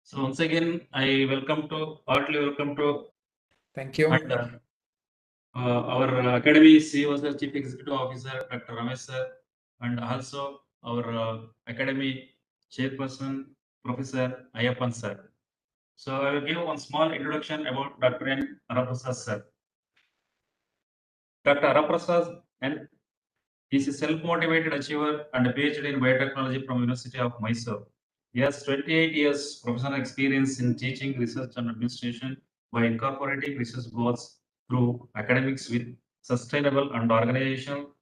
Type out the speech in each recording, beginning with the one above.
So once again, I heartily welcome to Thank you. and our Academy CEO, sir, Chief Executive Officer, Dr. Ramesh sir, and also our Academy Chairperson, Professor Ayappan sir. So I will give one small introduction about Dr. N. Haraprasad sir. Dr. Haraprasad and is a self-motivated achiever and a PhD in biotechnology from University of Mysore. He has 28 years professional experience in teaching, research, and administration by incorporating research goals through academics with sustainable and organizational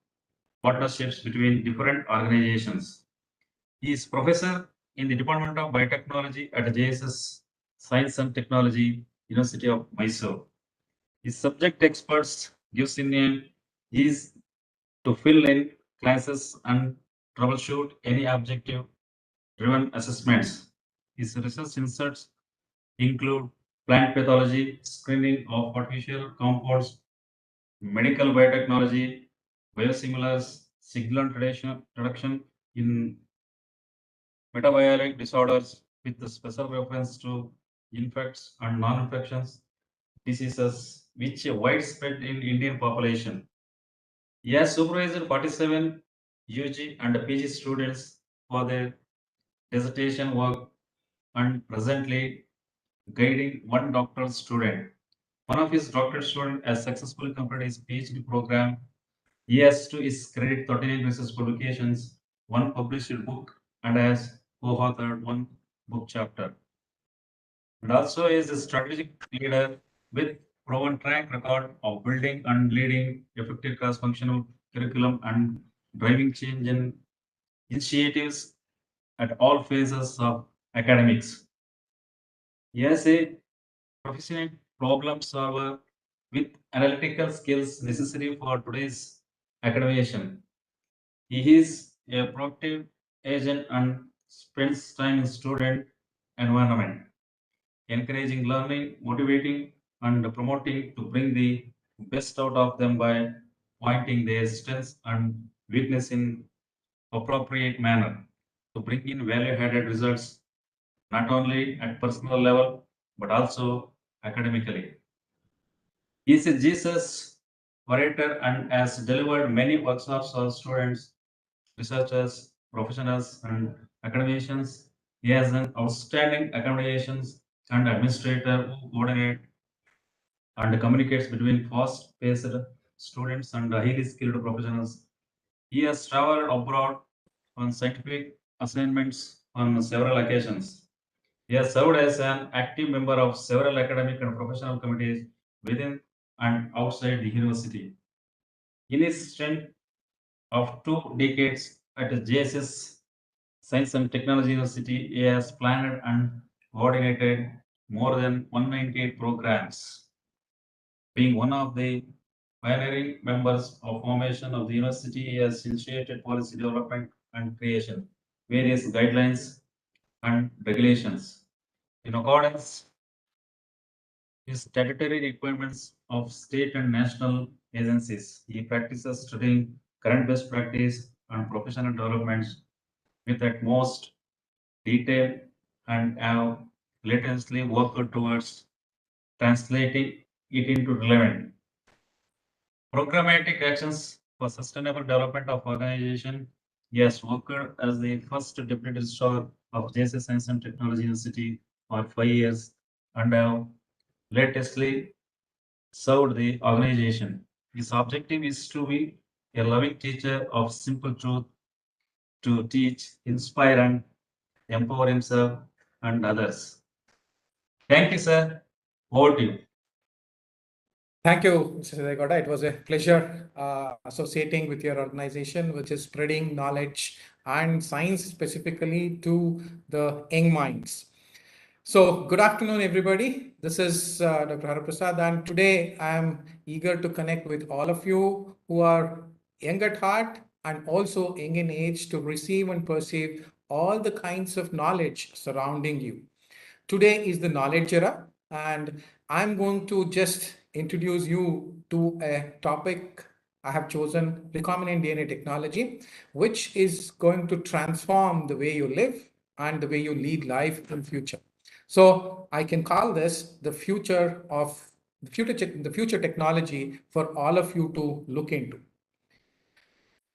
partnerships between different organizations. He is professor in the Department of Biotechnology at JSS Science and Technology, University of Mysore. His subject experts gives in a is to fill in classes and troubleshoot any objective driven assessments. His research insights include plant pathology, screening of artificial compounds, medical biotechnology, biosimilars, signal reduction in metabolic disorders with the special reference to infects and non-infections diseases which are widespread in Indian population. He has supervised 47 UG and PG students for their dissertation work and presently guiding one doctoral student. One of his doctoral students has successfully completed his PhD program. He has to his credit 39 research publications, one published book, and has co-authored one book chapter. And also is a strategic leader with proven track record of building and leading effective cross-functional curriculum and driving change in initiatives at all phases of academics. He is a proficient problem solver with analytical skills necessary for today's academician. He is a proactive agent and spends time in student environment, encouraging learning, motivating, and promoting to bring the best out of them by pointing their strengths and weakness in appropriate manner to bring in value-added results not only at personal level but also academically. He is a Jesus orator and has delivered many workshops for students, researchers, professionals, and academicians. He has an outstanding academicians and administrator who coordinate and communicates between fast-paced students and highly skilled professionals. He has traveled abroad on scientific assignments on several occasions. He has served as an active member of several academic and professional committees within and outside the university. In his stint of 2 decades at JSS Science and Technology University, he has planned and coordinated more than 198 programs, being one of the pioneering members of formation of the university. He has initiated policy development and creation, various guidelines and regulations in accordance with statutory requirements of state and national agencies. He practices studying current best practice and professional developments with utmost detail and have latently worked towards translating it into relevant programmatic actions for sustainable development of organization. He has worked as the first deputy registrar of JSS Science and Technology University for 5 years and have latestly served the organization. His objective is to be a loving teacher of simple truth to teach, inspire, and empower himself and others. Thank you, sir. Over to you. Thank you, Mr. Degoda. It was a pleasure associating with your organization, which is spreading knowledge and science specifically to the young minds. So, good afternoon, everybody. This is Dr. Haraprasad, and today I am eager to connect with all of you who are young at heart and also young in age to receive and perceive all the kinds of knowledge surrounding you. Today is the knowledge era, and I'm going to just introduce you to a topic I have chosen, recombinant DNA technology, which is going to transform the way you live and the way you lead life in future. So I can call this the future technology for all of you to look into.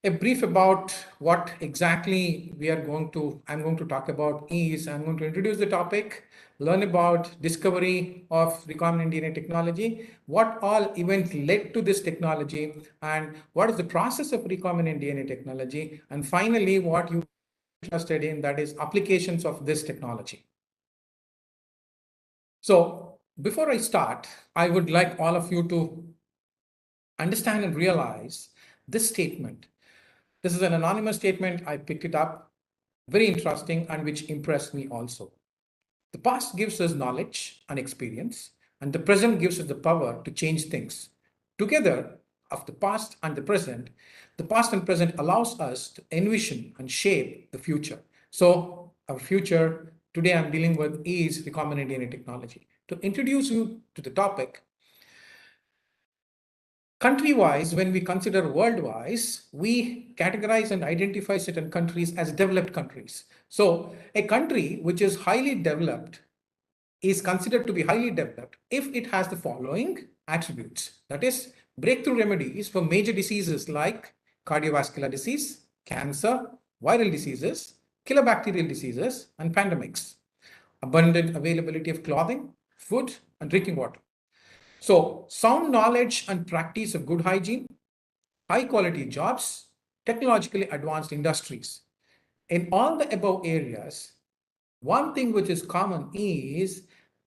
A brief about what exactly I'm going to talk about is I'm going to introduce the topic, learn about discovery of recombinant DNA technology, what all events led to this technology, and what is the process of recombinant DNA technology, and finally, what you are interested in, that is applications of this technology. So before I start, I would like all of you to understand and realize this statement. This is an anonymous statement. I picked it up. Very interesting and which impressed me also. The past gives us knowledge and experience, and the present gives us the power to change things. Together, of the past and the past and present allows us to envision and shape the future. So our future today I'm dealing with is recombinant DNA technology. To introduce you to the topic, country-wise, when we consider world-wise, we categorize and identify certain countries as developed countries. So a country which is highly developed is considered to be highly developed if it has the following attributes. That is, breakthrough remedies for major diseases like cardiovascular disease, cancer, viral diseases, killer bacterial diseases, and pandemics. Abundant availability of clothing, food, and drinking water. So sound knowledge and practice of good hygiene, high quality jobs, technologically advanced industries. In all the above areas, one thing which is common is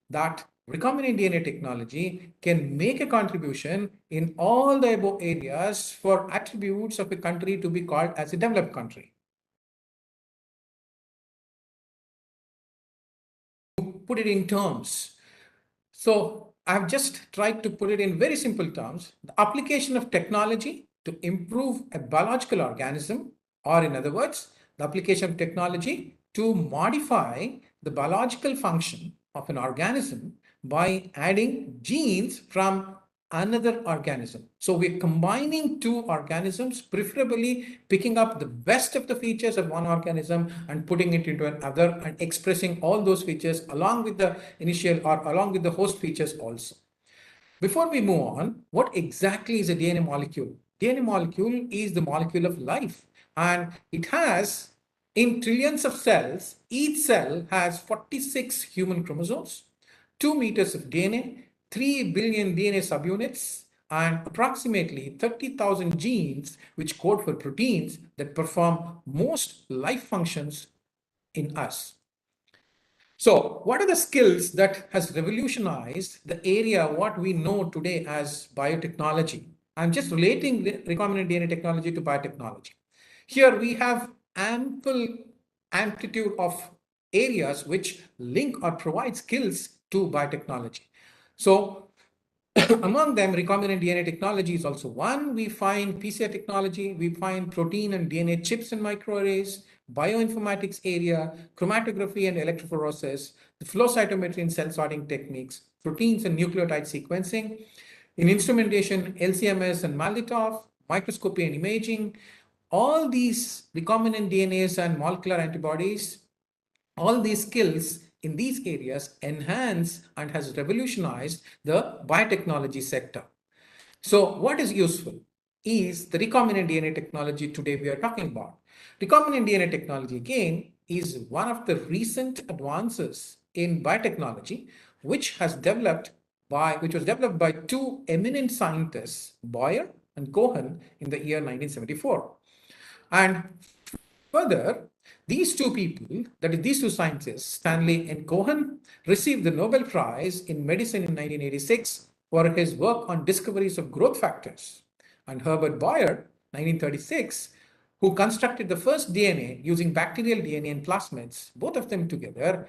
that recombinant DNA technology can make a contribution in all the above areas for attributes of a country to be called as a developed country. Put it in terms. So I've just tried to put it in very simple terms. The application of technology to improve a biological organism, or in other words, the application of technology to modify the biological function of an organism by adding genes from another organism. So we're combining two organisms, preferably picking up the best of the features of one organism and putting it into another and expressing all those features along with the initial or along with the host features also. Before we move on, what exactly is a DNA molecule? DNA molecule is the molecule of life, and it has, in trillions of cells, each cell has 46 human chromosomes, 2 meters of DNA, 3 billion DNA subunits, and approximately 30,000 genes which code for proteins that perform most life functions in us. So what are the skills that has revolutionized the area what we know today as biotechnology? I'm just relating recombinant DNA technology to biotechnology. Here we have ample amplitude of areas which link or provide skills to biotechnology. So among them, recombinant DNA technology is also one. We find PCR technology, we find protein and DNA chips and microarrays, bioinformatics area, chromatography and electrophoresis, the flow cytometry and cell sorting techniques, proteins and nucleotide sequencing. In instrumentation, LCMS and MALDI-TOF, microscopy and imaging. All these recombinant DNAs and molecular antibodies, all these skills in these areas enhance and has revolutionized the biotechnology sector. So what is useful is the recombinant DNA technology today we are talking about. Recombinant DNA technology again is one of the recent advances in biotechnology which was developed by two eminent scientists, Boyer and Cohen, in the year 1974. And further, these two people, that is, these two scientists, Stanley and Cohen, received the Nobel Prize in Medicine in 1986 for his work on discoveries of growth factors. And Herbert Boyer, 1936, who constructed the first DNA using bacterial DNA and plasmids, both of them together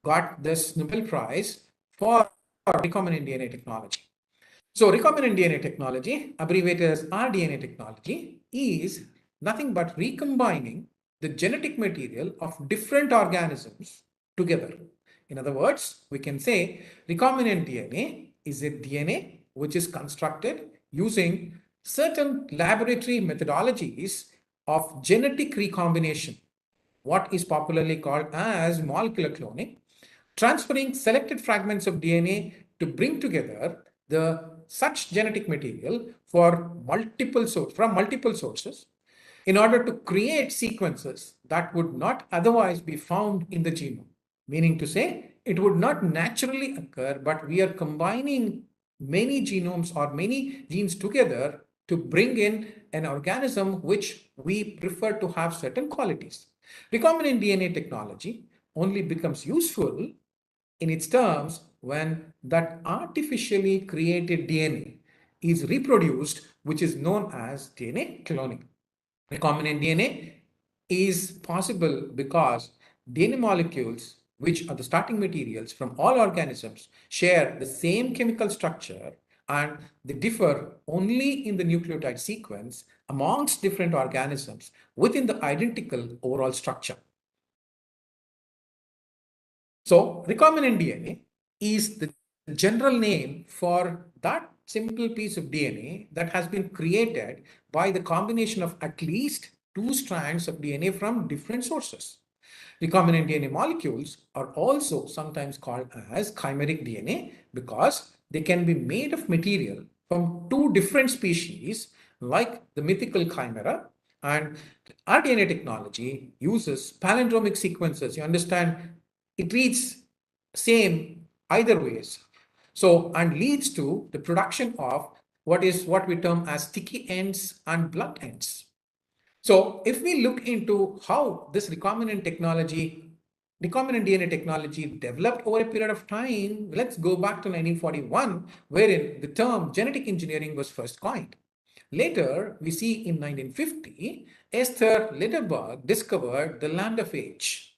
got this Nobel Prize for recombinant DNA technology. So recombinant DNA technology, abbreviated as rDNA technology, is nothing but recombining the genetic material of different organisms together. In other words, we can say recombinant DNA is a DNA which is constructed using certain laboratory methodologies of genetic recombination, what is popularly called as molecular cloning, transferring selected fragments of DNA to bring together such genetic material from multiple sources in order to create sequences that would not otherwise be found in the genome. Meaning to say, it would not naturally occur, but we are combining many genomes or many genes together to bring in an organism which we prefer to have certain qualities. Recombinant DNA technology only becomes useful in its terms when that artificially created DNA is reproduced, which is known as DNA cloning. Recombinant DNA is possible because DNA molecules, which are the starting materials from all organisms, share the same chemical structure and they differ only in the nucleotide sequence amongst different organisms within the identical overall structure. So, recombinant DNA is the general name for that simple piece of DNA that has been created by the combination of at least two strands of DNA from different sources. Recombinant DNA molecules are also sometimes called as chimeric DNA because they can be made of material from two different species like the mythical chimera, and our DNA technology uses palindromic sequences. You understand, it reads same either ways. So, and leads to the production of what we term as sticky ends and blunt ends. So if we look into how this recombinant DNA technology developed over a period of time, let's go back to 1941, wherein the term genetic engineering was first coined. Later, we see in 1950, Esther Lederberg discovered the lambda phage.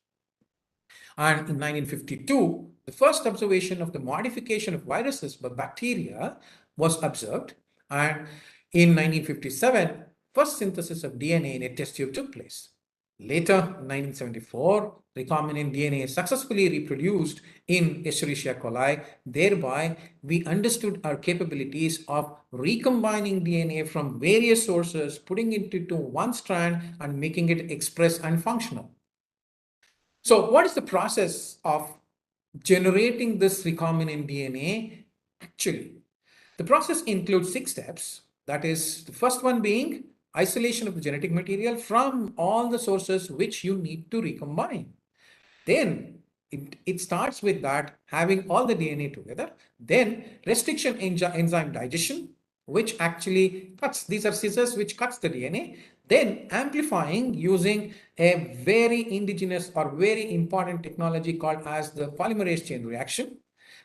And in 1952, the first observation of the modification of viruses by bacteria was observed. And in 1957, first synthesis of DNA in a test tube took place. Later, in 1974, recombinant DNA successfully reproduced in Escherichia coli. Thereby, we understood our capabilities of recombining DNA from various sources, putting it into one strand and making it express and functional. So what is the process of generating this recombinant DNA? Actually, the process includes 6 steps. That is, the first one being isolation of the genetic material from all the sources which you need to recombine. Then it starts with that, having all the DNA together. Then restriction enzyme digestion, which actually cuts, these are scissors which cuts the DNA. Then amplifying using a very indigenous or very important technology called as the polymerase chain reaction.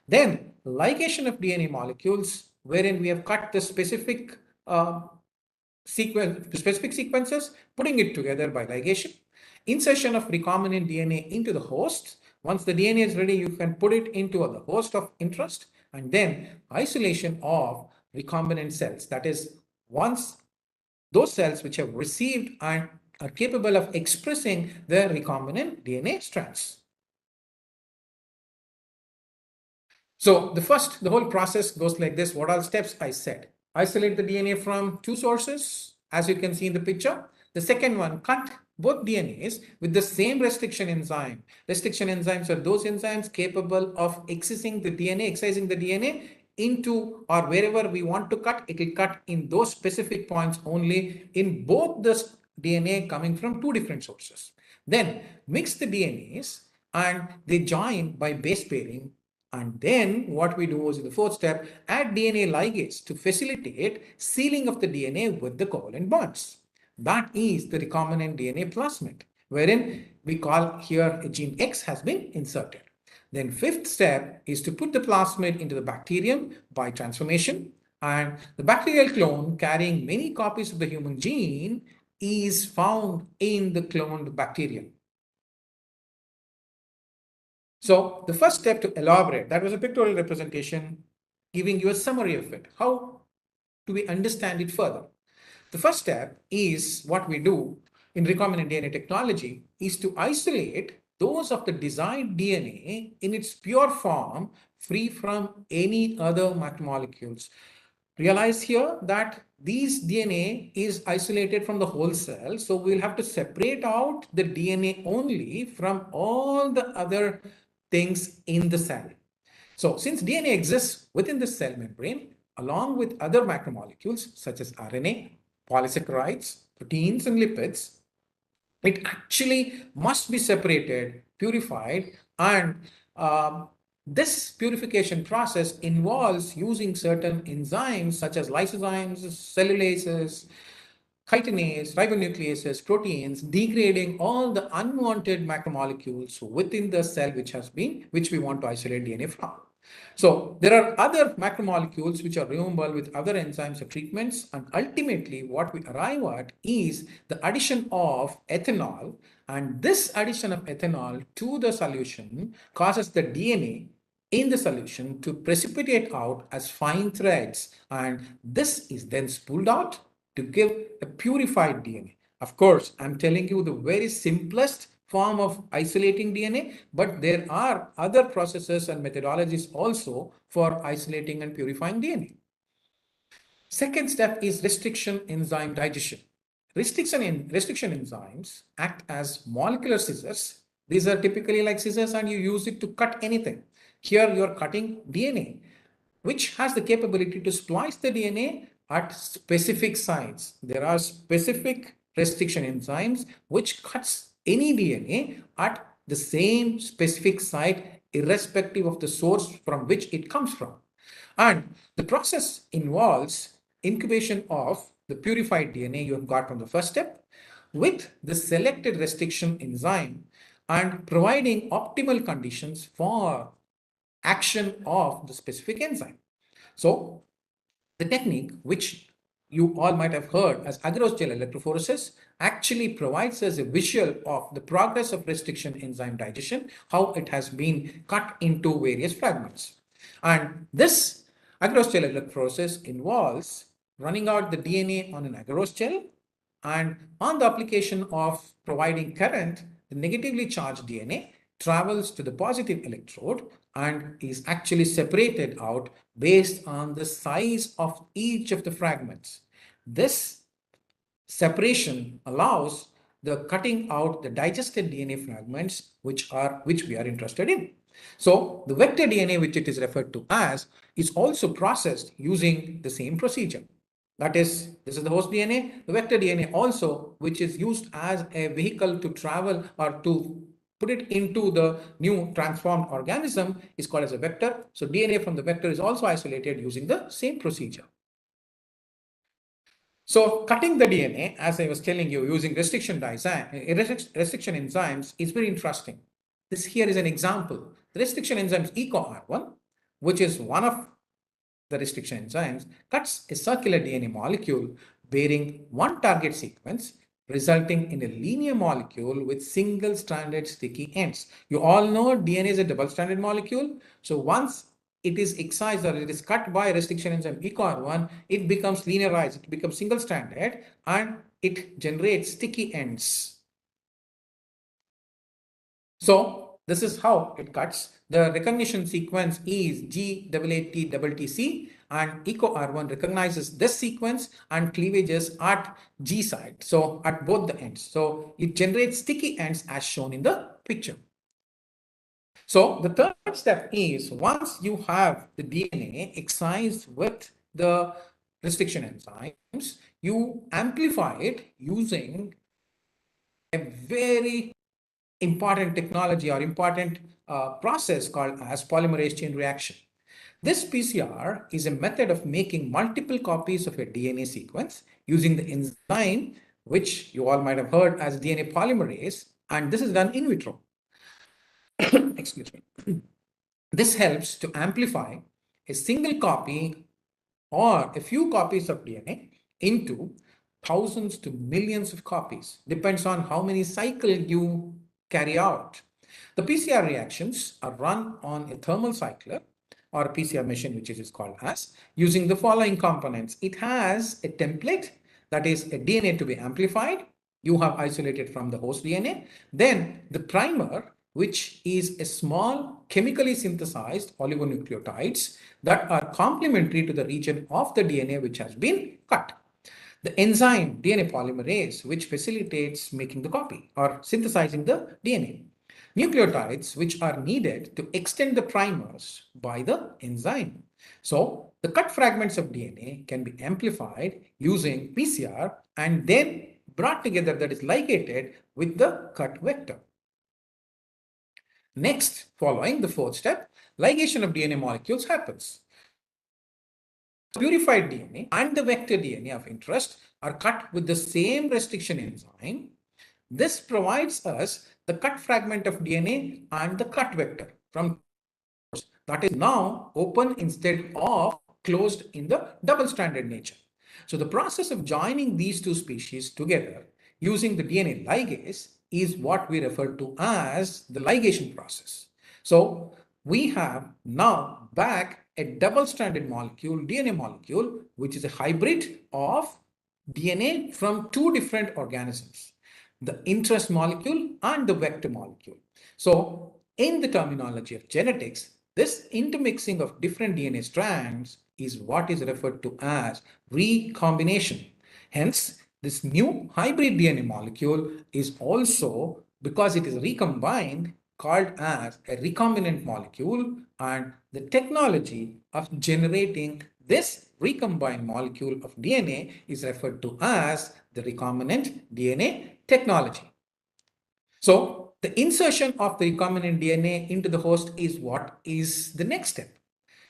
Then ligation of DNA molecules, wherein we have cut the specific sequences, putting it together by ligation. Insertion of recombinant DNA into the host. Once the DNA is ready, you can put it into the host of interest, and then isolation of recombinant cells. That is, once those cells which have received and are capable of expressing the recombinant DNA strands. So the whole process goes like this. What are the steps I said? Isolate the DNA from two sources, as you can see in the picture. The second one, cut both DNAs with the same restriction enzyme. Restriction enzymes are those enzymes capable of excising the DNA into or wherever we want to cut. It will cut in those specific points only in both the DNA coming from two different sources. Then mix the DNAs and they join by base pairing. And then what we do is in the fourth step, add DNA ligase to facilitate sealing of the DNA with the covalent bonds. That is the recombinant DNA plasmid, wherein we call here a gene X has been inserted. Then fifth step is to put the plasmid into the bacterium by transformation, and the bacterial clone carrying many copies of the human gene is found in the cloned bacterium. So the first step to elaborate, that was a pictorial representation giving you a summary of it. How do we understand it further? The first step is what we do in recombinant DNA technology is to isolate those of the desired DNA in its pure form, free from any other macromolecules. Realize here that these DNA is isolated from the whole cell. So we'll have to separate out the DNA only from all the other things in the cell. So since DNA exists within the cell membrane, along with other macromolecules such as RNA, polysaccharides, proteins, and lipids, it actually must be separated, purified, and this purification process involves using certain enzymes such as lysozymes, cellulases, chitinase, ribonucleases, proteins, degrading all the unwanted macromolecules within the cell which we want to isolate DNA from. So there are other macromolecules which are removable with other enzymes or treatments, and ultimately what we arrive at is the addition of ethanol, and this addition of ethanol to the solution causes the DNA in the solution to precipitate out as fine threads, and this is then spooled out to give a purified DNA. Of course, I'm telling you the very simplest form of isolating DNA, but there are other processes and methodologies also for isolating and purifying DNA. Second step is restriction enzyme digestion. Restriction enzymes act as molecular scissors. These are typically like scissors and you use it to cut anything. Here you're cutting DNA, which has the capability to splice the DNA at specific sites. There are specific restriction enzymes which cuts any DNA at the same specific site irrespective of the source from which it comes from. And the process involves incubation of the purified DNA you have got from the first step with the selected restriction enzyme and providing optimal conditions for action of the specific enzyme. So the technique, which you all might have heard as agarose gel electrophoresis, actually provides us a visual of the progress of restriction enzyme digestion, how it has been cut into various fragments. And this agarose gel electrophoresis involves running out the DNA on an agarose gel, and on the application of providing current, the negatively charged DNA travels to the positive electrode and is actually separated out based on the size of each of the fragments. This separation allows the cutting out the digested DNA fragments which we are interested in. So the vector DNA, which it is referred to as, is also processed using the same procedure. That is, this is the host DNA. The vector DNA also, which is used as a vehicle to travel or to put it into the new transformed organism, is called as a vector. So DNA from the vector is also isolated using the same procedure. So cutting the DNA, as I was telling you, using restriction enzymes is very interesting. This here is an example. The restriction enzymes EcoR1, which is one of the restriction enzymes, cuts a circular DNA molecule bearing one target sequence, resulting in a linear molecule with single-stranded sticky ends. You all know DNA is a double-stranded molecule. So once it is excised or it is cut by restriction enzyme EcoR1, it becomes linearized, it becomes single-stranded, and it generates sticky ends. So this is how it cuts. The recognition sequence is GAATTTC, and EcoR1 recognizes this sequence and cleavages at G side, so at both the ends. So it generates sticky ends as shown in the picture. So the third step is, once you have the DNA excised with the restriction enzymes, you amplify it using a very important technology or important process called as polymerase chain reaction. This PCR is a method of making multiple copies of a DNA sequence using the enzyme, which you all might have heard as DNA polymerase, and this is done in vitro. Excuse me. This helps to amplify a single copy or a few copies of DNA into thousands to millions of copies. Depends on how many cycles you carry out. The PCR reactions are run on a thermal cycler or a PCR machine, which is called as, using the following components. It has a template, that is a DNA to be amplified. You have isolated from the host DNA. Then the primer, which is a small chemically synthesized oligonucleotides that are complementary to the region of the DNA which has been cut. The enzyme DNA polymerase, which facilitates making the copy or synthesizing the DNA. nucleotides which are needed to extend the primers by the enzyme. So the cut fragments of DNA can be amplified using PCR and then brought together, that is ligated with the cut vector. Next, following the fourth step, ligation of DNA molecules happens. Purified DNA and the vector DNA of interest are cut with the same restriction enzyme. This provides us the cut fragment of DNA and the cut vector from that is now open instead of closed in the double-stranded nature. So the process of joining these two species together using the DNA ligase is what we refer to as the ligation process. So we have now back a double-stranded molecule, DNA molecule, which is a hybrid of DNA from two different organisms, the interest molecule and the vector molecule. So in the terminology of genetics, this intermixing of different DNA strands is what is referred to as recombination. Hence, this new hybrid DNA molecule is also, because it is recombined, called as a recombinant molecule, and the technology of generating this recombined molecule of DNA is referred to as the recombinant DNA technology. So the insertion of the recombinant DNA into the host is what is the next step.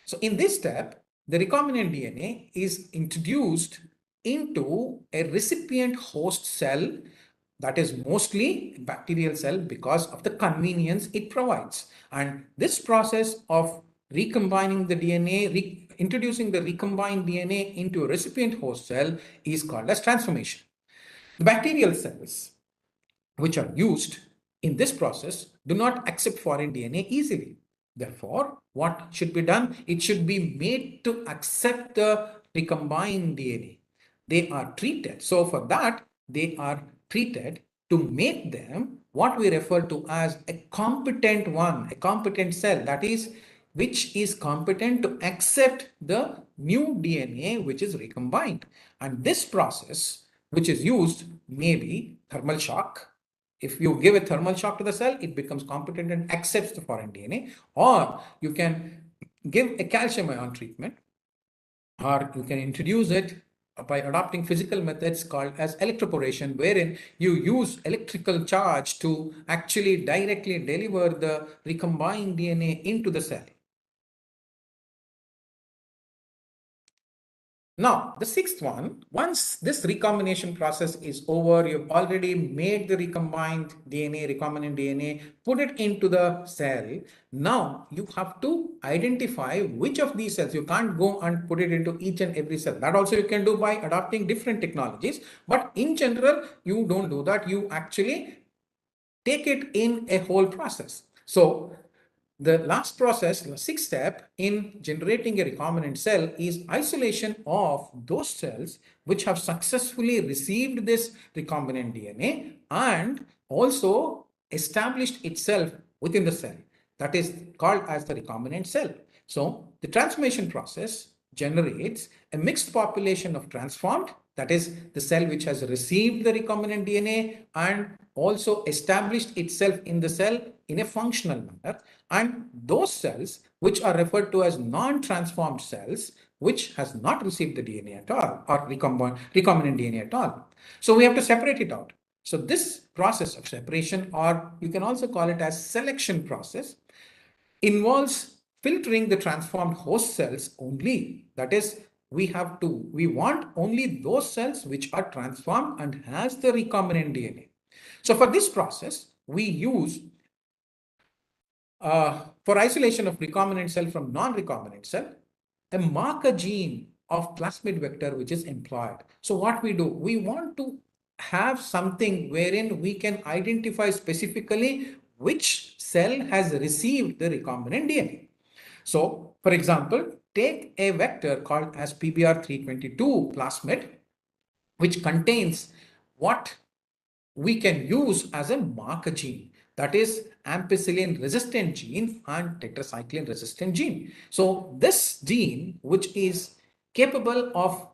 So in this step, the recombinant DNA is introduced into a recipient host cell, that is mostly bacterial cell, because of the convenience it provides. And this process of recombining the DNA, introducing the recombined DNA into a recipient host cell is called as transformation. The bacterial cells which are used in this process do not accept foreign DNA easily. Therefore, what should be done? It should be made to accept the recombined DNA. They are treated. So for that, they are treated to make them what we refer to as a competent one, a competent cell, that is, which is competent to accept the new DNA which is recombined. And this process, which is used, may be thermal shock. If you give a thermal shock to the cell, it becomes competent and accepts the foreign DNA. Or you can give a calcium ion treatment, or you can introduce it by adopting physical methods called as electroporation, wherein you use electrical charge to actually directly deliver the recombined DNA into the cell. Now, the sixth one, once this recombination process is over, you've already made the recombined DNA, recombinant DNA, put it into the cell. Now, you have to identify which of these cells. You can't go and put it into each and every cell. That also you can do by adopting different technologies. But in general, you don't do that. You actually take it in a whole process. So the last process, the sixth step in generating a recombinant cell is isolation of those cells which have successfully received this recombinant DNA and also established itself within the cell. That is called as the recombinant cell. So the transformation process generates a mixed population of transformed, that is the cell which has received the recombinant DNA and also established itself in the cell in a functional manner, and those cells which are referred to as non-transformed cells which has not received the DNA at all, or recombinant DNA at all. So we have to separate it out. So this process of separation, or you can also call it as selection process, involves filtering the transformed host cells only. That is, we want only those cells which are transformed and has the recombinant DNA. So for this process, we use for isolation of recombinant cell from non-recombinant cell, a marker gene of plasmid vector which is employed. So what we do, we want to have something wherein we can identify specifically which cell has received the recombinant DNA. So for example, take a vector called as PBR322 plasmid, which contains what we can use as a marker gene, that is ampicillin resistant gene and tetracycline resistant gene. So this gene, which is capable of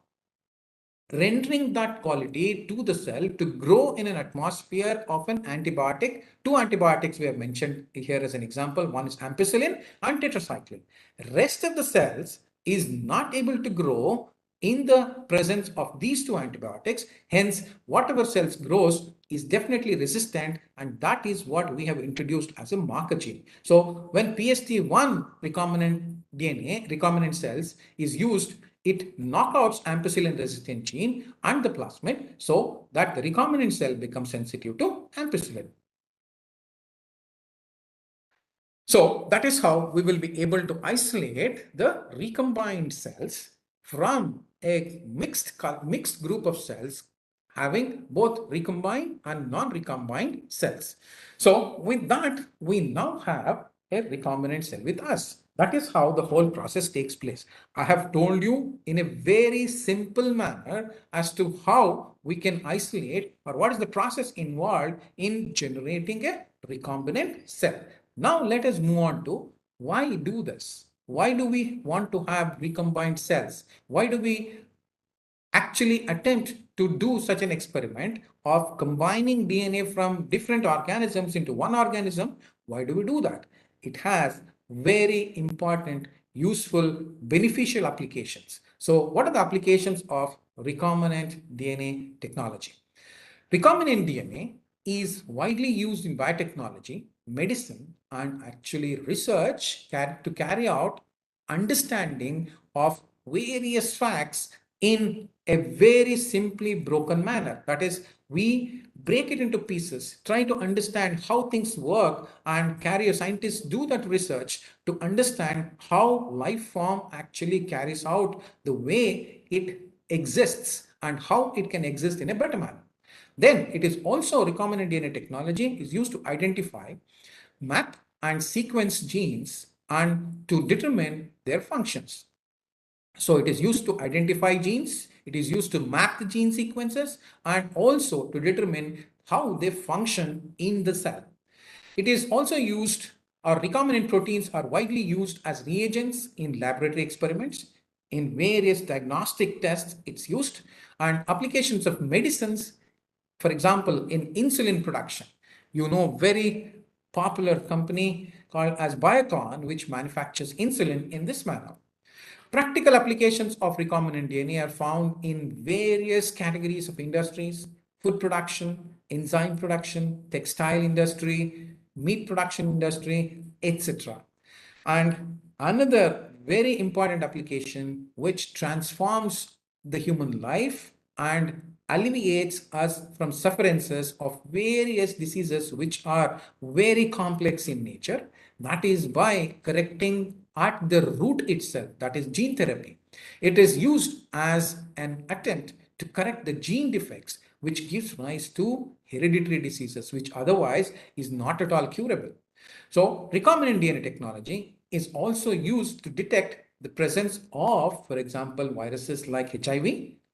rendering that quality to the cell to grow in an atmosphere of an antibiotic. Two antibiotics we have mentioned here as an example. One is ampicillin and tetracycline. Rest of the cells is not able to grow in the presence of these two antibiotics. Hence, whatever cells grows is definitely resistant, and that is what we have introduced as a marker gene. So when PST1 recombinant DNA, recombinant cells is used, it knockouts ampicillin resistant gene and the plasmid so that the recombinant cell becomes sensitive to ampicillin. So that is how we will be able to isolate the recombined cells from a mixed group of cells having both recombined and non-recombined cells. So with that, we now have a recombinant cell with us. That is how the whole process takes place. I have told you in a very simple manner as to how we can isolate or what is the process involved in generating a recombinant cell. Now let us move on to why do this? Why do we want to have recombined cells? Why do we actually attempt to do such an experiment of combining DNA from different organisms into one organism? Why do we do that? It has very important, useful, beneficial applications. So what are the applications of recombinant DNA technology? Recombinant DNA is widely used in biotechnology, medicine, and actually research to carry out understanding of various facts in a very simply broken manner. That is, we break it into pieces, try to understand how things work, and carry scientists do that research to understand how life form actually carries out the way it exists and how it can exist in a better manner. Then it is also recombinant DNA technology is used to identify, map, and sequence genes and to determine their functions. So it is used to identify genes, it is used to map the gene sequences, and also to determine how they function in the cell. It is also used, or recombinant proteins are widely used as reagents in laboratory experiments, in various diagnostic tests it's used, and applications of medicines, for example, in insulin production. You know, very popular company called as Biocon, which manufactures insulin in this manner. Practical applications of recombinant DNA are found in various categories of industries: food production, enzyme production, textile industry, meat production industry, etc. And another very important application which transforms the human life and alleviates us from sufferances of various diseases which are very complex in nature, that is by correcting at the root itself, that is gene therapy. It is used as an attempt to correct the gene defects which gives rise to hereditary diseases which otherwise is not at all curable. So recombinant DNA technology is also used to detect the presence of, for example, viruses like HIV.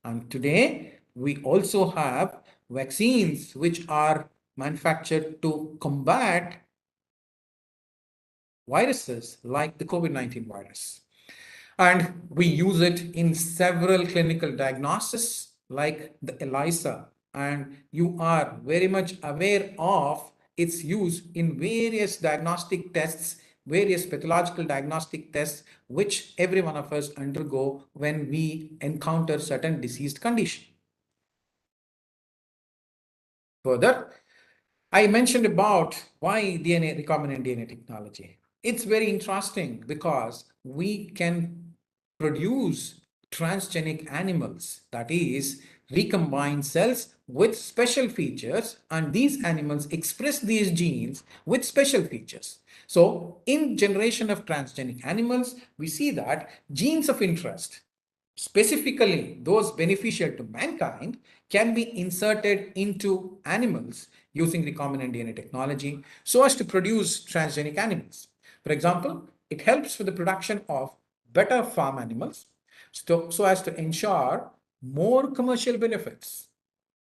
And today we also have vaccines which are manufactured to combat viruses like the COVID-19 virus. And we use it in several clinical diagnosis like the ELISA. And you are very much aware of its use in various diagnostic tests, various pathological diagnostic tests, which every one of us undergo when we encounter certain diseased condition. Further, I mentioned about why recombinant DNA technology. It's very interesting because we can produce transgenic animals, that is, recombine cells with special features, and these animals express these genes with special features. So in generation of transgenic animals, we see that genes of interest, specifically those beneficial to mankind, can be inserted into animals using recombinant DNA technology so as to produce transgenic animals. For example, it helps with the production of better farm animals so as to ensure more commercial benefits,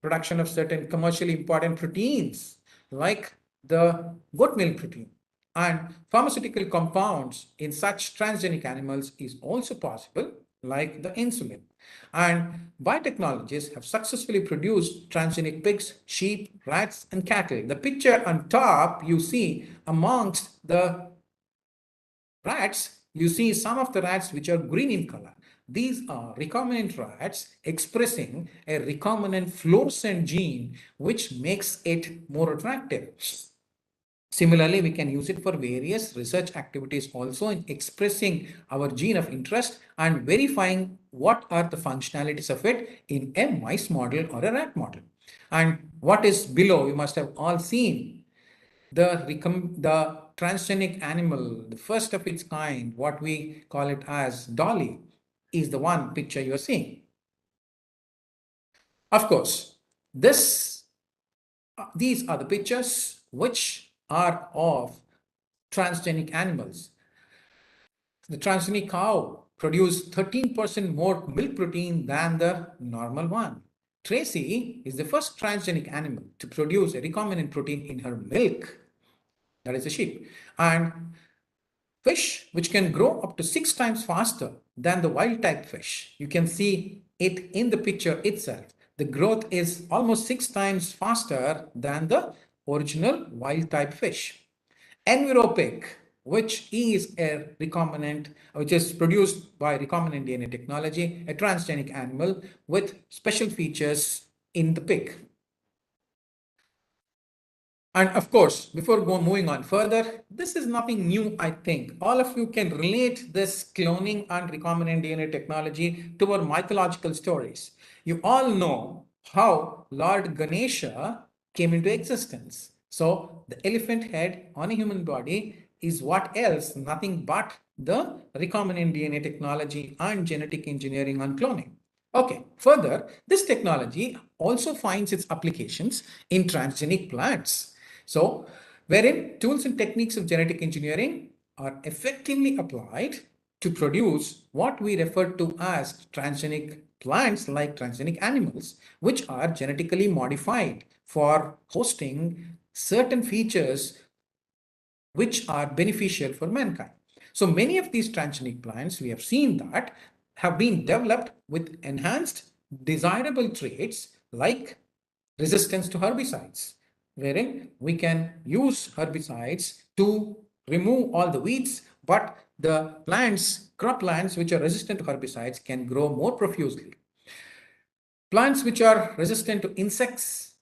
production of certain commercially important proteins like the goat milk protein, and pharmaceutical compounds in such transgenic animals is also possible, like the insulin. And biotechnologists have successfully produced transgenic pigs, sheep, rats, and cattle. The picture on top, you see amongst the rats, you see some of the rats which are green in color. These are recombinant rats expressing a recombinant fluorescent gene, which makes it more attractive. Similarly, we can use it for various research activities also in expressing our gene of interest and verifying what are the functionalities of it in a mice model or a rat model. And what is below, you must have all seen the transgenic animal, the first of its kind, what we call it as dolly, is the one picture you're seeing. Of course, these are the pictures which are of transgenic animals. The transgenic cow produced 13% more milk protein than the normal one. Tracy is the first transgenic animal to produce a recombinant protein in her milk. That is a sheep. And fish, which can grow up to 6 times faster than the wild type fish. You can see it in the picture itself. The growth is almost 6 times faster than the original wild type fish. Enviropig, which is a recombinant, which is produced by recombinant DNA technology, a transgenic animal with special features in the pig. And of course, before moving on further, this is nothing new, I think. All of you can relate this cloning and recombinant DNA technology to our mythological stories. You all know how Lord Ganesha came into existence. So the elephant head on a human body is what else? Nothing but the recombinant DNA technology and genetic engineering and cloning. Okay, further, this technology also finds its applications in transgenic plants. So, wherein tools and techniques of genetic engineering are effectively applied to produce what we refer to as transgenic plants like transgenic animals, which are genetically modified for hosting certain features which are beneficial for mankind. So many of these transgenic plants, we have seen that, have been developed with enhanced desirable traits like resistance to herbicides, wherein we can use herbicides to remove all the weeds, but the plants, crop plants which are resistant to herbicides can grow more profusely. Plants which are resistant to insects,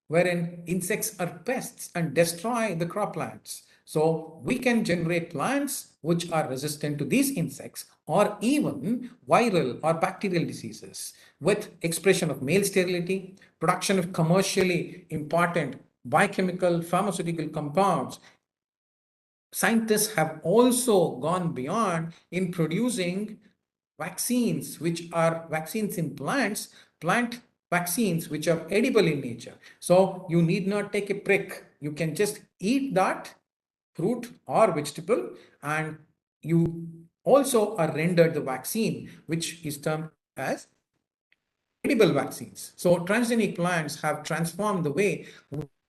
wherein insects are pests and destroy the crop plants. So we can generate plants which are resistant to these insects or even viral or bacterial diseases with expression of male sterility, production of commercially important biochemical pharmaceutical compounds. Scientists have also gone beyond in producing vaccines, which are vaccines in plants, plant vaccines, which are edible in nature. So you need not take a prick. You can just eat that fruit or vegetable, and you also are rendered the vaccine, which is termed as edible vaccines. So transgenic plants have transformed the way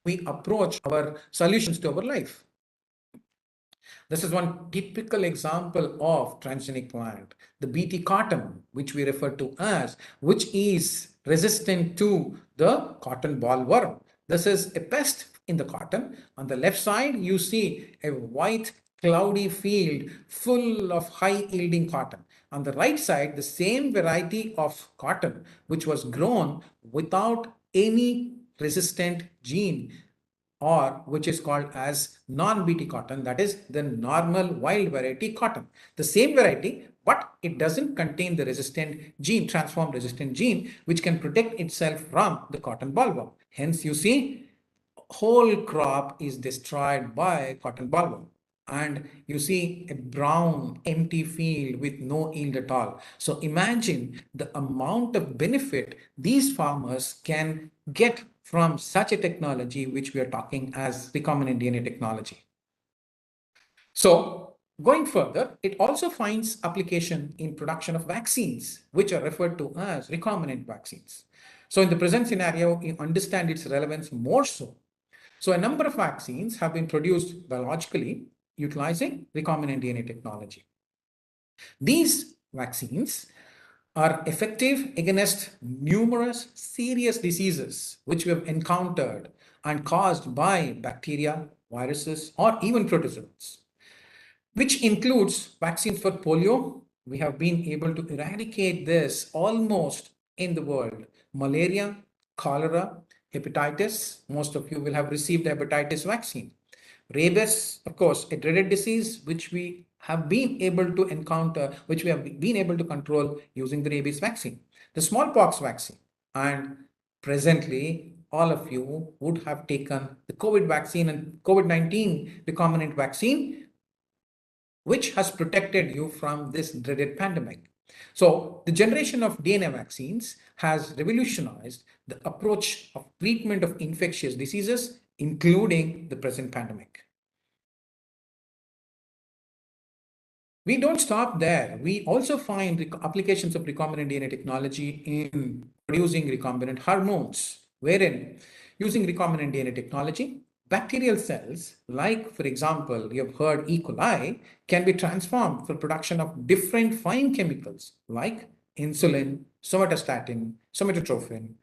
we approach our solutions to our life. This is one typical example of transgenic plant, the Bt cotton, which we refer to as, which is resistant to the cotton bollworm. This is a pest in the cotton. On the left side, you see a white cloudy field full of high yielding cotton. On the right side, the same variety of cotton, which was grown without any resistant gene, or which is called as non-Bt cotton, that is the normal wild variety cotton. The same variety, but it doesn't contain the resistant gene, transformed resistant gene, which can protect itself from the cotton bollworm. Hence, you see, whole crop is destroyed by cotton bollworm. And you see a brown empty field with no yield at all. So imagine the amount of benefit these farmers can get from such a technology, which we are talking as recombinant DNA technology. So going further, it also finds application in production of vaccines, which are referred to as recombinant vaccines. So in the present scenario, you understand its relevance more so. So a number of vaccines have been produced biologically utilizing recombinant DNA technology. These vaccines are effective against numerous serious diseases which we have encountered and caused by bacteria, viruses, or even protozoans, which includes vaccines for polio. We have been able to eradicate this almost in the world. Malaria, cholera, hepatitis. Most of you will have received the hepatitis vaccine. Rabies, of course, a dreaded disease which we have been able to encounter, which we have been able to control using the rabies vaccine. The smallpox vaccine, and presently all of you would have taken the COVID vaccine and COVID-19 recombinant vaccine, which has protected you from this dreaded pandemic. So the generation of DNA vaccines has revolutionized the approach of treatment of infectious diseases, including the present pandemic. We don't stop there. We also find applications of recombinant DNA technology in producing recombinant hormones, wherein using recombinant DNA technology, bacterial cells, like for example, you have heard E. coli, can be transformed for production of different fine chemicals like insulin, somatostatin, somatotrophin,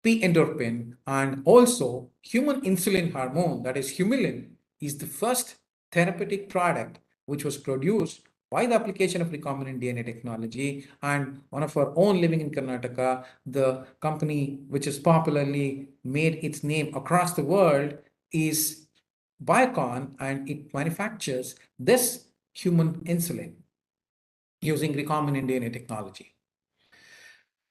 p-endorphin, and also human insulin hormone, that is humulin, is the first therapeutic product which was produced by the application of recombinant DNA technology. And one of our own living in Karnataka, the company which has popularly made its name across the world is Biocon, and it manufactures this human insulin using recombinant DNA technology.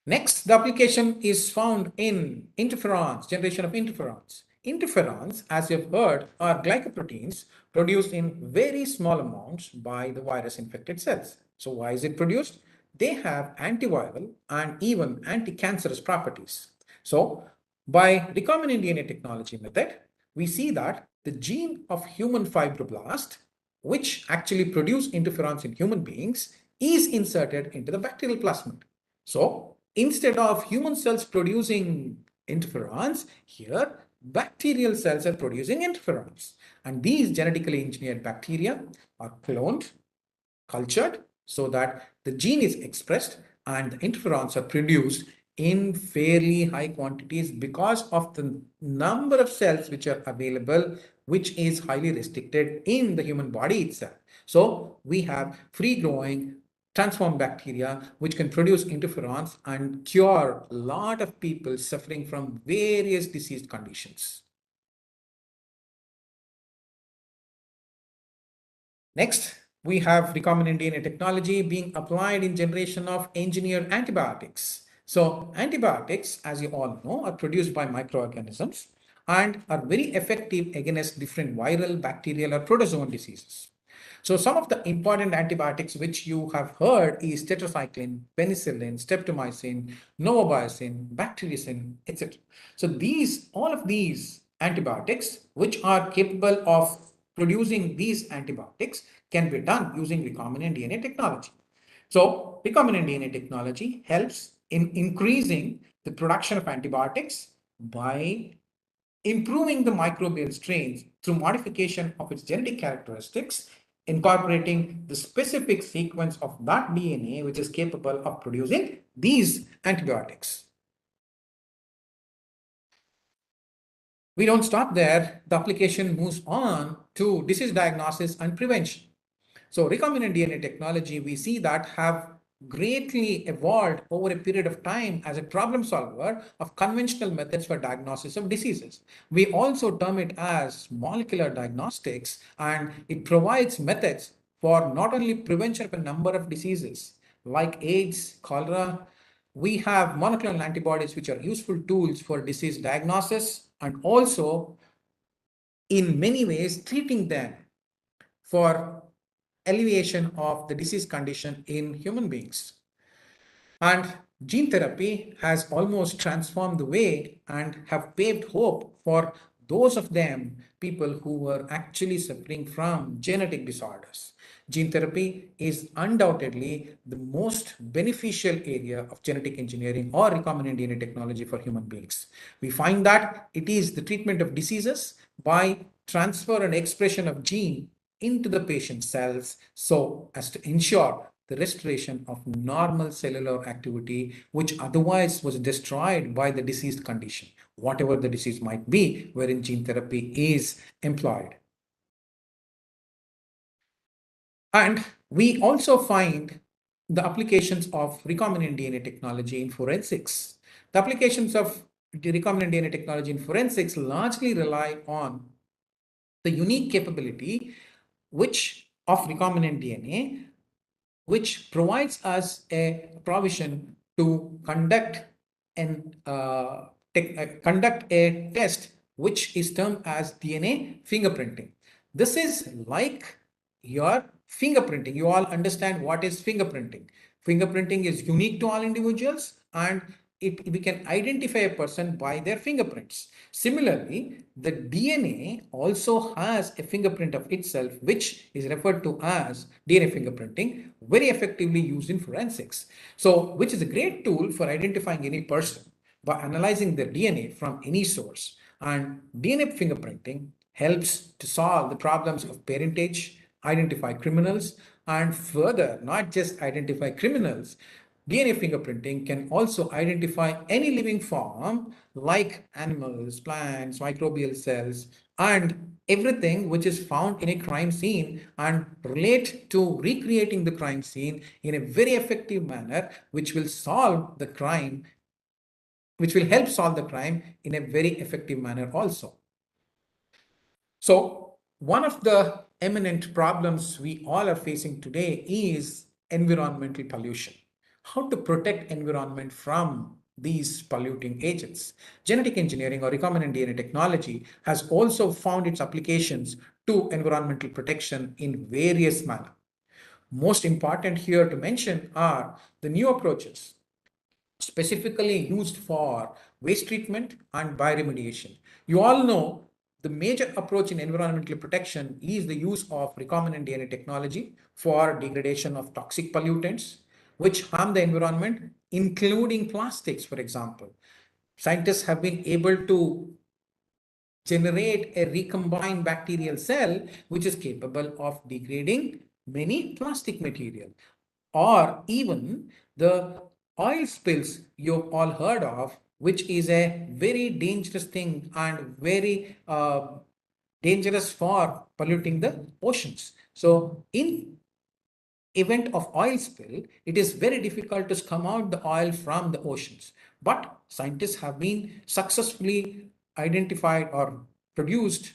Next, the application is found in interferons, generation of interferons. Interferons, as you've heard, are glycoproteins produced in very small amounts by the virus-infected cells. So why is it produced? They have antiviral and even anti-cancerous properties. So by recombinant DNA technology method, we see that the gene of human fibroblast, which actually produce interferons in human beings, is inserted into the bacterial plasmid. So instead of human cells producing interferons, here bacterial cells are producing interferons. And these genetically engineered bacteria are cloned, cultured, so that the gene is expressed and the interferons are produced in fairly high quantities because of the number of cells which are available, which is highly restricted in the human body itself. So we have free growing transformed bacteria which can produce interferons and cure a lot of people suffering from various disease conditions. Next, we have recombinant DNA technology being applied in generation of engineered antibiotics. So antibiotics, as you all know, are produced by microorganisms and are very effective against different viral, bacterial, or protozoan diseases. So some of the important antibiotics which you have heard is tetracycline, penicillin, streptomycin, novobiocin, bactericin, etc. So all of these antibiotics, which are capable of producing these antibiotics, can be done using recombinant DNA technology. So recombinant DNA technology helps in increasing the production of antibiotics by improving the microbial strains through modification of its genetic characteristics, incorporating the specific sequence of that DNA which is capable of producing these antibiotics. We don't stop there. The application moves on to disease diagnosis and prevention. So recombinant DNA technology, we see that have greatly evolved over a period of time as a problem solver of conventional methods for diagnosis of diseases. We also term it as molecular diagnostics, and it provides methods for not only prevention of a number of diseases like AIDS, cholera. We have monoclonal antibodies which are useful tools for disease diagnosis and also in many ways treating them for alleviation of the disease condition in human beings. And gene therapy has almost transformed the way and have paved hope for those of them, people who were actually suffering from genetic disorders. Gene therapy is undoubtedly the most beneficial area of genetic engineering or recombinant DNA technology for human beings. We find that it is the treatment of diseases by transfer and expression of gene into the patient's cells so as to ensure the restoration of normal cellular activity, which otherwise was destroyed by the diseased condition, whatever the disease might be, wherein gene therapy is employed. And we also find the applications of recombinant DNA technology in forensics. The applications of the recombinant DNA technology in forensics largely rely on the unique capability which of recombinant DNA, which provides us a provision to conduct a test which is termed as DNA fingerprinting. This is like your fingerprinting. You all understand what is fingerprinting. Fingerprinting is unique to all individuals, and we can identify a person by their fingerprints. Similarly, the DNA also has a fingerprint of itself, which is referred to as DNA fingerprinting, very effectively used in forensics. So, which is a great tool for identifying any person by analyzing their DNA from any source. And DNA fingerprinting helps to solve the problems of parentage, identify criminals, and further, not just identify criminals, DNA fingerprinting can also identify any living form like animals, plants, microbial cells, and everything which is found in a crime scene and relate to recreating the crime scene in a very effective manner, which will solve the crime, which will help solve the crime in a very effective manner also. So one of the eminent problems we all are facing today is environmental pollution. How to protect environment from these polluting agents. Genetic engineering or recombinant DNA technology has also found its applications to environmental protection in various manners. Most important here to mention are the new approaches specifically used for waste treatment and bioremediation. You all know the major approach in environmental protection is the use of recombinant DNA technology for degradation of toxic pollutants which harm the environment, including plastics, for example. Scientists have been able to generate a recombined bacterial cell which is capable of degrading many plastic material, or even the oil spills you've all heard of, which is a very dangerous thing and very dangerous for polluting the oceans. So in event of oil spill, it is very difficult to scum out the oil from the oceans. But scientists have been successfully identified or produced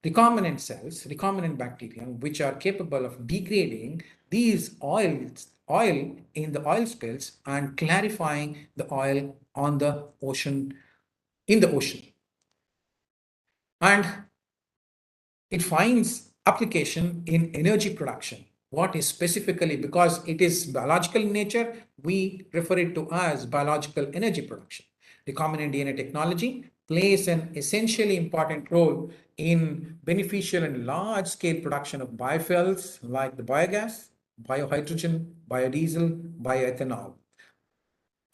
recombinant cells, recombinant bacteria, which are capable of degrading these oil in the oil spills and clarifying the oil on the ocean, in the ocean. And it finds application in energy production. What is specifically, because it is biological in nature, we refer it to as biological energy production. Recombinant DNA technology plays an essentially important role in beneficial and large scale production of biofuels like the biogas, biohydrogen, biodiesel, bioethanol,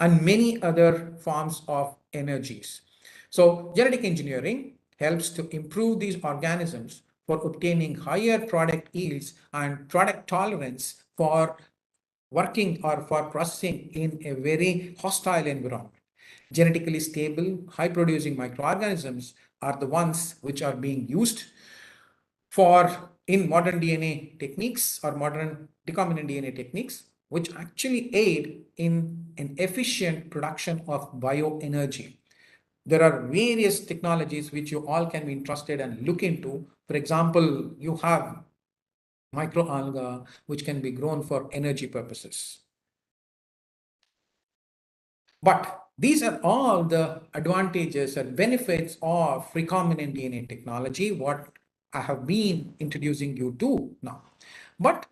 and many other forms of energies. So genetic engineering helps to improve these organisms for obtaining higher product yields and product tolerance for working or for processing in a very hostile environment. Genetically stable, high producing microorganisms are the ones which are being used for in modern DNA techniques or modern recombinant DNA techniques, which actually aid in an efficient production of bioenergy. There are various technologies which you all can be interested and look into. For example, you have microalgae, which can be grown for energy purposes. But these are all the advantages and benefits of recombinant DNA technology, what I have been introducing you to now. But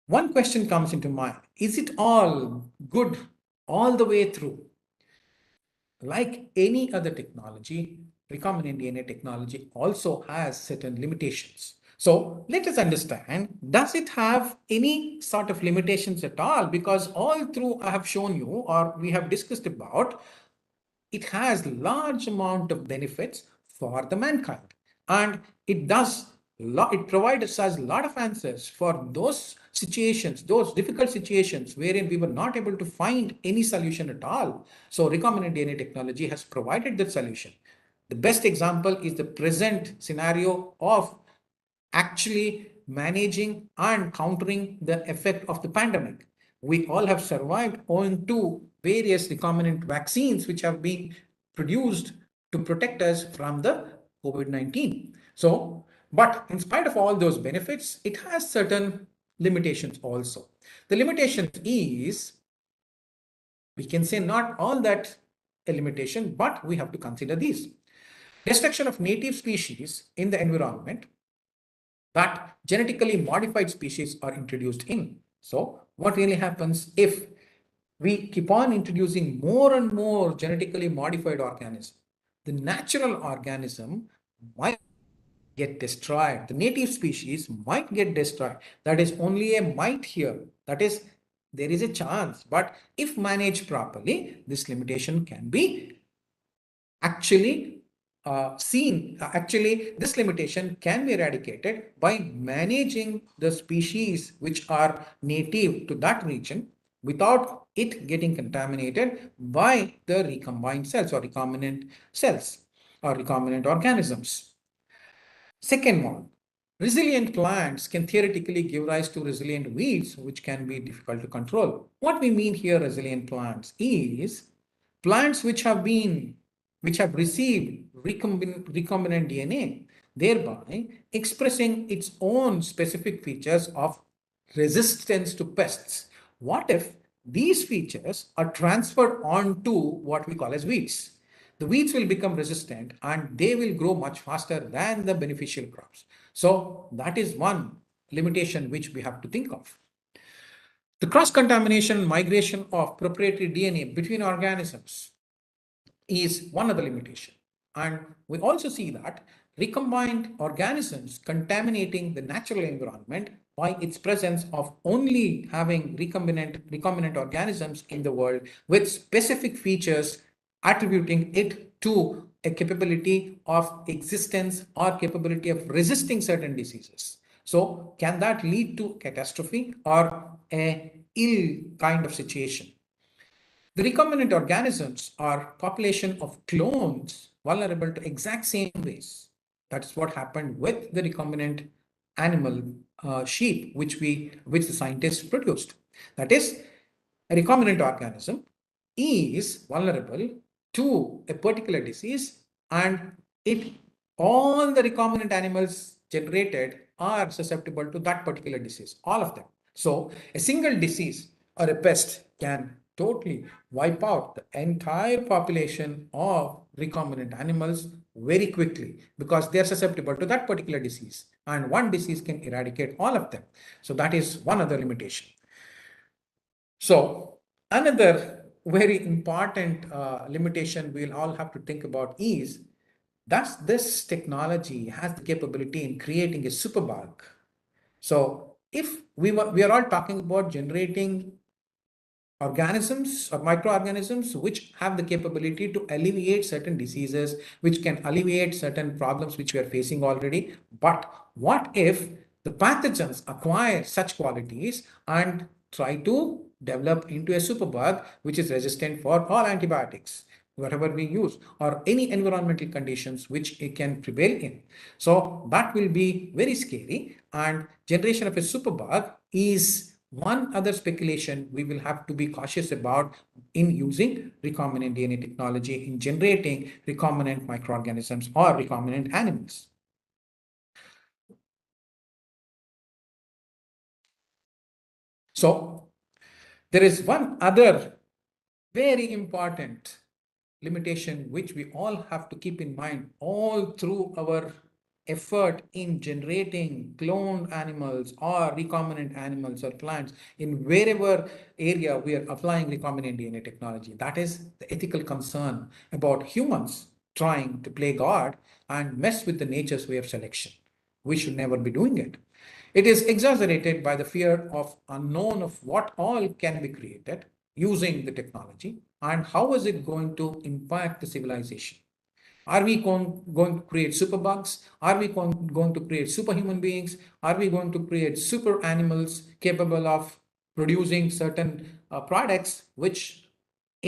one question comes into mind. Is it all good all the way through? Like any other technology, recombinant DNA technology also has certain limitations. So let us understand, does it have any sort of limitations at all? Because all through I have shown you or we have discussed about, it has large amount of benefits for the mankind and it does It provides us a lot of answers for those situations, those difficult situations wherein we were not able to find any solution at all. So recombinant DNA technology has provided that solution. The best example is the present scenario of actually managing and countering the effect of the pandemic. We all have survived owing to various recombinant vaccines which have been produced to protect us from the COVID-19. So, but in spite of all those benefits, it has certain limitations also. The limitation is, we can say not all that a limitation, but we have to consider these. Destruction of native species in the environment that genetically modified species are introduced in. So what really happens if we keep on introducing more and more genetically modified organisms? The natural organism might get destroyed. The native species might get destroyed. That is only a might here. That is, there is a chance. But if managed properly, this limitation can be actually actually this limitation can be eradicated by managing the species which are native to that region without it getting contaminated by the recombined cells or recombinant cells or recombinant organisms. Second one, resilient plants can theoretically give rise to resilient weeds, which can be difficult to control. What we mean here, resilient plants, is plants which have received recombinant DNA, thereby expressing its own specific features of resistance to pests. What if these features are transferred onto what we call as weeds? The weeds will become resistant and they will grow much faster than the beneficial crops. So that is one limitation which we have to think of. The cross-contamination migration of proprietary DNA between organisms is one other limitation. And we also see that recombined organisms contaminating the natural environment by its presence of only having recombinant organisms in the world with specific features attributing it to a capability of existence or capability of resisting certain diseases. So can that lead to catastrophe or a ill kind of situation? The recombinant organisms are population of clones vulnerable to exact same ways. That's what happened with the recombinant animal sheep, which the scientists produced. That is, a recombinant organism is vulnerable to a particular disease, and it all the recombinant animals generated are susceptible to that particular disease, all of them. So a single disease or a pest can totally wipe out the entire population of recombinant animals very quickly because they are susceptible to that particular disease, and one disease can eradicate all of them. So that is one other limitation. So another very important limitation we'll all have to think about is that this technology has the capability in creating a superbug. So if we are all talking about generating organisms or microorganisms which have the capability to alleviate certain diseases, which can alleviate certain problems which we are facing already. But what if the pathogens acquire such qualities and try to develop into a superbug which is resistant for all antibiotics, whatever we use, or any environmental conditions which it can prevail in? So that will be very scary, and generation of a superbug is one other speculation we will have to be cautious about in using recombinant DNA technology in generating recombinant microorganisms or recombinant animals. So there is one other very important limitation which we all have to keep in mind all through our effort in generating cloned animals or recombinant animals or plants in wherever area we are applying recombinant DNA technology. That is the ethical concern about humans trying to play God and mess with the nature's way of selection. We should never be doing it. It is exaggerated by the fear of unknown of what all can be created using the technology and how is it going to impact the civilization. Are we going to create superbugs? Are we going to create superhuman beings? Are we going to create super animals capable of producing certain products which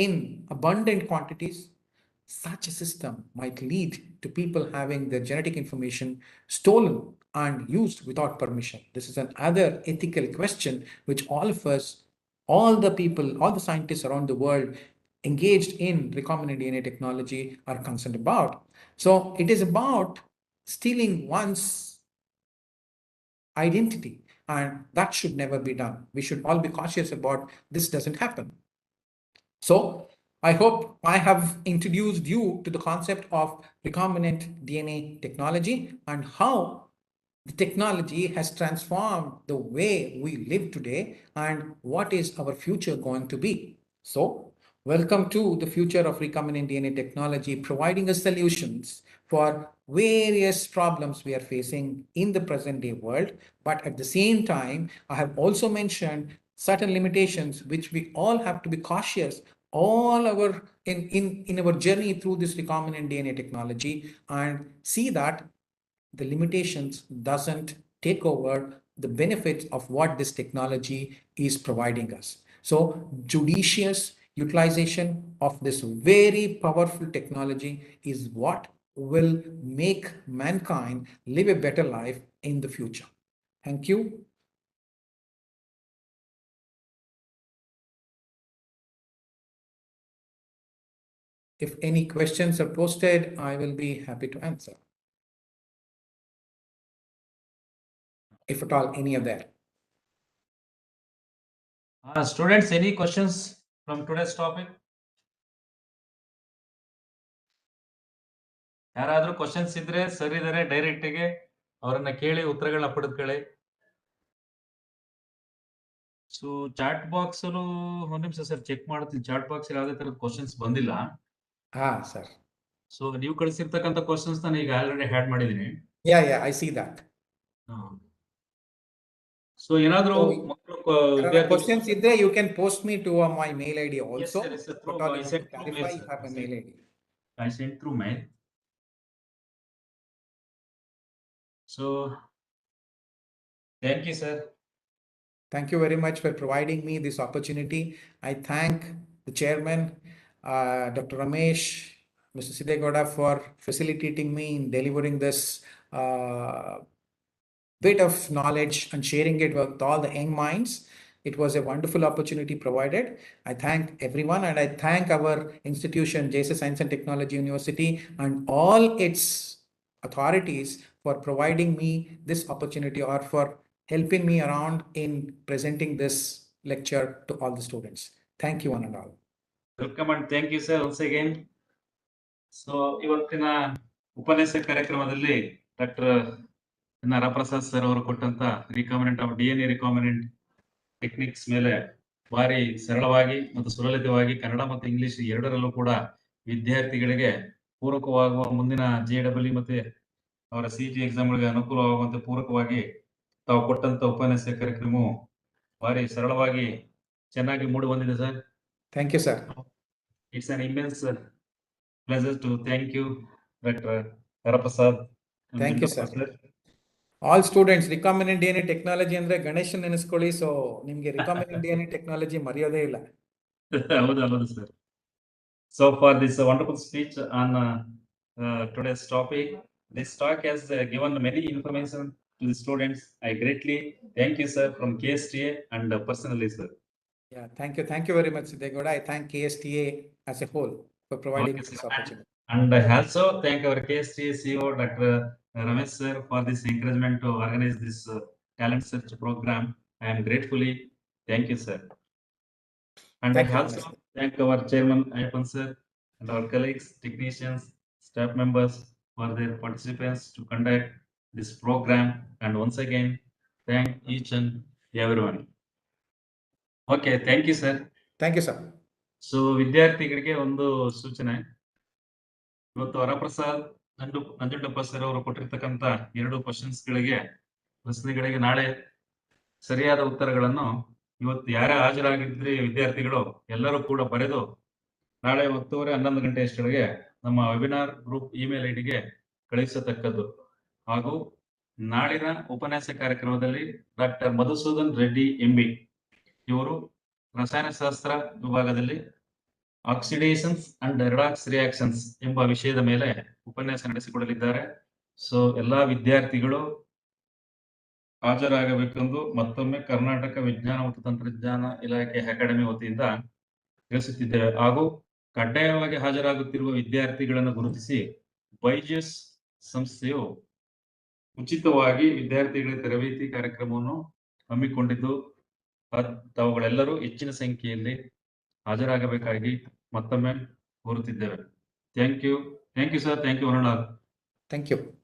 in abundant quantities? Such a system might lead to people having their genetic information stolen and used without permission. This is another ethical question which all of us, all the people, all the scientists around the world engaged in recombinant DNA technology are concerned about. So it is about stealing one's identity, and that should never be done. We should all be cautious about this doesn't happen. So I hope I have introduced you to the concept of recombinant DNA technology and how the technology has transformed the way we live today and what is our future going to be. So welcome to the future of recombinant DNA technology, providing us solutions for various problems we are facing in the present day world. But at the same time, I have also mentioned certain limitations which we all have to be cautious all our in our journey through this recombinant DNA technology and see that the limitations doesn't take over the benefits of what this technology is providing us. So judicious utilization of this very powerful technology is what will make mankind live a better life in the future. Thank you. If any questions are posted, I will be happy to answer. If at all, any of that. Students, any questions from today's topic? ಯಾರಾದ್ರೂ questions ಇದ್ರೆ sir ಇದಾರೆ direct ಗೆ ಅವರನ್ನ ಕೇಳಿ ಉತ್ತರಗಳನ್ನ ಪಡೆದುಕೊಳ್ಳಿ. So chat box ಅಲ್ಲೂ ಒಂದ್ ನಿಮಿಷ ಸರ್ ಚೆಕ್ ಮಾಡ್ತೀನಿ. ಚಾಟ್ ಬಾಕ್ಸ್ ಯಾವುದೇ ತರದ ಕ್ವಶನ್ಸ್ ಬಂದಿಲ್ಲ. ಸರ್. ಸೊ ನೀವು ಕಳಿಸಿರ್ತಕ್ಕಂಥ ಕ್ವಶನ್ಸ್ ನಾನು ಈಗ ಆಲ್ರೆಡಿ ಹ್ಯಾಡ್ ಮಾಡಿದೀನಿ. I see that. ಸೊ ಏನಾದ್ರೂ questions ಇದ್ರೆ you can post me to my mail ID also. Yes, sir. But all you have to clarify, you have my mail ID. I sent through mail. So thank you, sir. Thank you very much for providing me this opportunity. I thank the chairman, Dr. Ramesh, Mr. Siddegowda, for facilitating me in delivering this bit of knowledge and sharing it with all the young minds. It was a wonderful opportunity provided. I thank everyone and I thank our institution, JSS Science and Technology University, and all its authorities for providing me this opportunity or for helping me around in presenting this lecture to all the students. Thank you one and all. Welcome and thank you, sir, once again. So ಇವತ್ತಿನ ಉಪನ್ಯಾಸ ಕಾರ್ಯಕ್ರಮದಲ್ಲಿ doctor ಹರಪ್ರಸಾದ್ sir ಅವರು ಕೊಟ್ಟಂತ recombinant of DNA recombinant techniques ಮೇಲೆ ಭಾರಿ ಸರಳವಾಗಿ ಮತ್ತು ಸುಲಲಿತವಾಗಿ ಕನ್ನಡ ಮತ್ತು ಇಂಗ್ಲಿಷ್ ಎರಡರಲ್ಲೂ ಕೂಡ ವಿದ್ಯಾರ್ಥಿಗಳಿಗೆ ಪೂರಕವಾಗುವ ಮುಂದಿನ JEE ಮತ್ತೆ ಅವರ CET ಎಕ್ಸಾಮ್ಗಳಿಗೆ ಅನುಕೂಲವಾಗುವಂತೆ ಪೂರಕವಾಗಿ ತಾವು ಕೊಟ್ಟಂತ ಉಪನ್ಯಾಸ ಕಾರ್ಯಕ್ರಮವು ಭಾರಿ ಸರಳವಾಗಿ ಚೆನ್ನಾಗಿ ಮೂಡಿ ಬಂದಿದೆ sir. Thank you, sir. It's an immense pleasure to thank you, Dr. Haraprasad. Thank you, sir. All students, recombinant DNA technology ಅಂದ್ರೆ ಗಣೇಶನ್ ನೆನೆಸ್ಕೊಳ್ಳಿ. ಸೊ ನಿಮ್ಗೆ recombinant DNA technology ಮರೆಯೋದೇ ಇಲ್ಲ. ಹೌದು sir. So for this wonderful speech on today's topic, this talk has given many information to the students. I greatly thank you, sir, from KSTA and personally, sir. Yeah, thank you very much, Siddegowda. I thank KSTA as a whole for providing this opportunity. And I also thank our KSTA CEO, Dr. Ramesh sir, for this encouragement to organize this talent search program. I am gratefully thank you, sir. And I also thank our chairman Ayappan sir and our colleagues, technicians, staff members for their participants to conduct this program. And once again, thank each and everyone. Okay, thank you, sir. Thank you, sir. So ವಿದ್ಯಾರ್ಥಿಗಳಿಗೆ ಒಂದು ಸೂಚನೆ. ಇವತ್ತು ಹರಪ್ರಸಾದ್ Nanjundappa sir ಅವರು ಕೊಟ್ಟಿರ್ತಕ್ಕಂಥ 2 ಪ್ರಶ್ನೆಗಳಿಗೆ ನಾಳೆ ಸರಿಯಾದ ಉತ್ತರಗಳನ್ನು ಇವತ್ತು ಯಾರೇ ಹಾಜರಾಗಿದ್ರೆ ವಿದ್ಯಾರ್ಥಿಗಳು ಎಲ್ಲರೂ ಕೂಡ ಬರೆದು ನಾಳೆ 10:30 11 ಗಂಟೆ ಅಷ್ಟೊಳಗೆ ನಮ್ಮ ವೆಬಿನಾರ್ ಗ್ರೂಪ್ ಇಮೇಲ್ ಐಡಿಗೆ ಕಳುಹಿಸತಕ್ಕದ್ದು. ಹಾಗೂ ನಾಳಿನ ಉಪನ್ಯಾಸ ಕಾರ್ಯಕ್ರಮದಲ್ಲಿ ಡಾಕ್ಟರ್ ಮಧುಸೂದನ್ ರೆಡ್ಡಿ ಎಂಬಿ ಇವರು ರಸಾಯನಶಾಸ್ತ್ರ ವಿಭಾಗದಲ್ಲಿ ಆಕ್ಸಿಡೇಷನ್ಸ್ ಅಂಡ್ ರೆಡಾಕ್ಸ್ ರಿಯಾಕ್ಷನ್ಸ್ ಎಂಬ ವಿಷಯದ ಮೇಲೆ ಉಪನ್ಯಾಸ ನಡೆಸಿಕೊಡಲಿದ್ದಾರೆ. ಸೊ ಎಲ್ಲಾ ವಿದ್ಯಾರ್ಥಿಗಳು ಹಾಜರಾಗಬೇಕೆಂದು ಮತ್ತೊಮ್ಮೆ ಕರ್ನಾಟಕ ವಿಜ್ಞಾನ ಮತ್ತು ತಂತ್ರಜ್ಞಾನ ಇಲಾಖೆ ಅಕಾಡೆಮಿ ವತಿಯಿಂದ ತಿಳಿಸುತ್ತಿದ್ದೇವೆ. ಹಾಗೂ ಕಡ್ಡಾಯವಾಗಿ ಹಾಜರಾಗುತ್ತಿರುವ ವಿದ್ಯಾರ್ಥಿಗಳನ್ನು ಗುರುತಿಸಿ ಬೈಜಸ್ ಸಂಸ್ಥೆಯು ಉಚಿತವಾಗಿ ವಿದ್ಯಾರ್ಥಿಗಳಿಗೆ ತರಬೇತಿ ಕಾರ್ಯಕ್ರಮವನ್ನು ಹಮ್ಮಿಕೊಂಡಿದ್ದು, ತಾವುಗಳೆಲ್ಲರೂ ಹೆಚ್ಚಿನ ಸಂಖ್ಯೆಯಲ್ಲಿ ಹಾಜರಾಗಬೇಕಾಗಿ ಮತ್ತೊಮ್ಮೆ ಕೋರುತ್ತಿದ್ದೇವೆ. Thank you sir. Thank you Arun. Thank you.